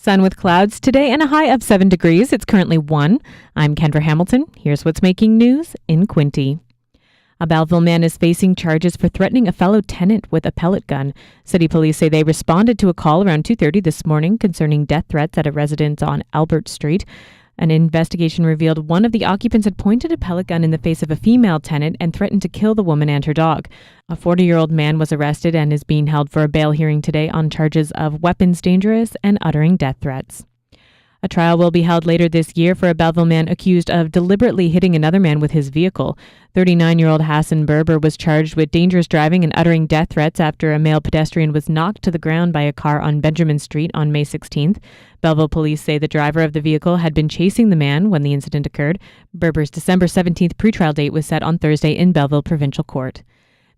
Sun with clouds today and a high of 7 degrees. It's currently 1. I'm Kendra Hamilton. Here's what's making news in Quinte. A Belleville man is facing charges for threatening a fellow tenant with a pellet gun. City police say they responded to a call around 2:30 this morning concerning death threats at a residence on Albert Street. An investigation revealed one of the occupants had pointed a pellet gun in the face of a female tenant and threatened to kill the woman and her dog. A 40-year-old man was arrested and is being held for a bail hearing today on charges of weapons dangerous and uttering death threats. A trial will be held later this year for a Belleville man accused of deliberately hitting another man with his vehicle. 39-year-old Hassan Berber was charged with dangerous driving and uttering death threats after a male pedestrian was knocked to the ground by a car on Benjamin Street on May 16th. Belleville police say the driver of the vehicle had been chasing the man when the incident occurred. Berber's December 17th pretrial date was set on Thursday in Belleville Provincial Court.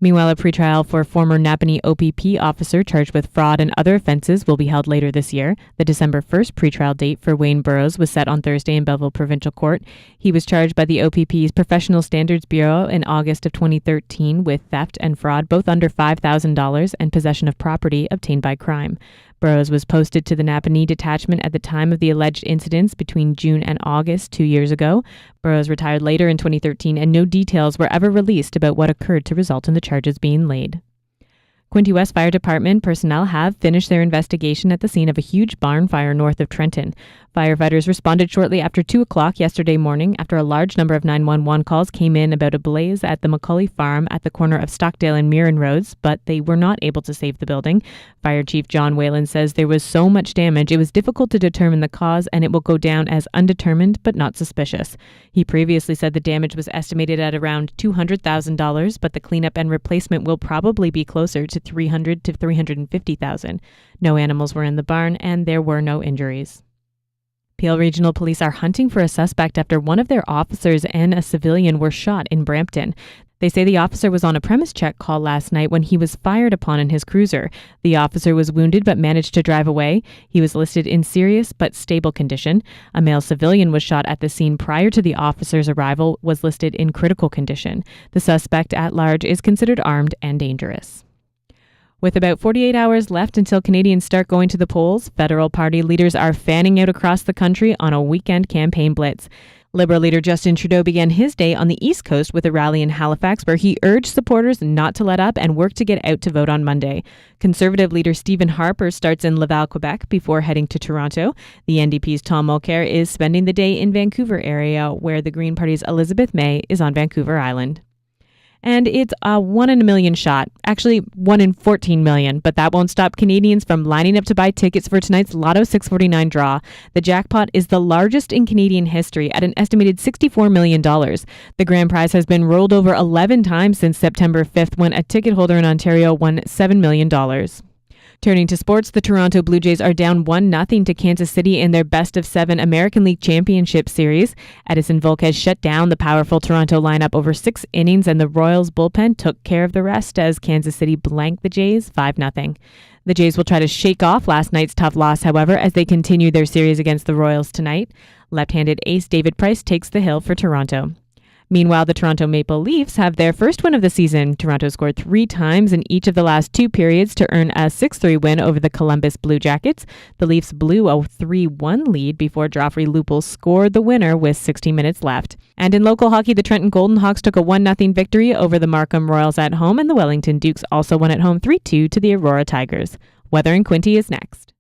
Meanwhile, a pretrial for former Napanee OPP officer charged with fraud and other offenses will be held later this year. The December 1st pretrial date for Wayne Burrows was set on Thursday in Belleville Provincial Court. He was charged by the OPP's Professional Standards Bureau in August of 2013 with theft and fraud, both under $5,000, and possession of property obtained by crime. Burrows was posted to the Napanee detachment at the time of the alleged incidents between June and August 2 years ago. Burrows retired later in 2013, and no details were ever released about what occurred to result in the charges being laid. Quinte West Fire Department personnel have finished their investigation at the scene of a huge barn fire north of Trenton. Firefighters responded shortly after 2 o'clock yesterday morning after a large number of 911 calls came in about a blaze at the McCauley Farm at the corner of Stockdale and Mirren Roads, but they were not able to save the building. Fire Chief John Whalen says there was so much damage it was difficult to determine the cause, and it will go down as undetermined but not suspicious. He previously said the damage was estimated at around $200,000, but the cleanup and replacement will probably be closer to $300,000 to $350,000. No animals were in the barn, and there were no injuries. Peel Regional Police are hunting for a suspect after one of their officers and a civilian were shot in Brampton. They say the officer was on a premise check call last night when he was fired upon in his cruiser. The officer was wounded but managed to drive away. He was listed in serious but stable condition. A male civilian was shot at the scene prior to the officer's arrival, was listed in critical condition. The suspect at large is considered armed and dangerous. With about 48 hours left until Canadians start going to the polls, federal party leaders are fanning out across the country on a weekend campaign blitz. Liberal leader Justin Trudeau began his day on the East Coast with a rally in Halifax where he urged supporters not to let up and work to get out to vote on Monday. Conservative leader Stephen Harper starts in Laval, Quebec before heading to Toronto. The NDP's Tom Mulcair is spending the day in Vancouver area where the Green Party's Elizabeth May is on Vancouver Island. And it's a 1 in a million shot, actually 1 in 14 million, but that won't stop Canadians from lining up to buy tickets for tonight's Lotto 649 draw. The jackpot is the largest in Canadian history at an estimated $64 million. The grand prize has been rolled over 11 times since September 5th when a ticket holder in Ontario won $7 million. Turning to sports, the Toronto Blue Jays are down 1-0 to Kansas City in their best-of-7 American League Championship Series. Edison Volquez shut down the powerful Toronto lineup over 6 innings, and the Royals bullpen took care of the rest as Kansas City blanked the Jays 5-0. The Jays will try to shake off last night's tough loss, however, as they continue their series against the Royals tonight. Left-handed ace David Price takes the hill for Toronto. Meanwhile, the Toronto Maple Leafs have their first win of the season. Toronto scored 3 times in each of the last 2 periods to earn a 6-3 win over the Columbus Blue Jackets. The Leafs blew a 3-1 lead before Joffrey Lupul scored the winner with 16 minutes left. And in local hockey, the Trenton Golden Hawks took a 1-0 victory over the Markham Royals at home, and the Wellington Dukes also won at home 3-2 to the Aurora Tigers. Weather in Quinte is next.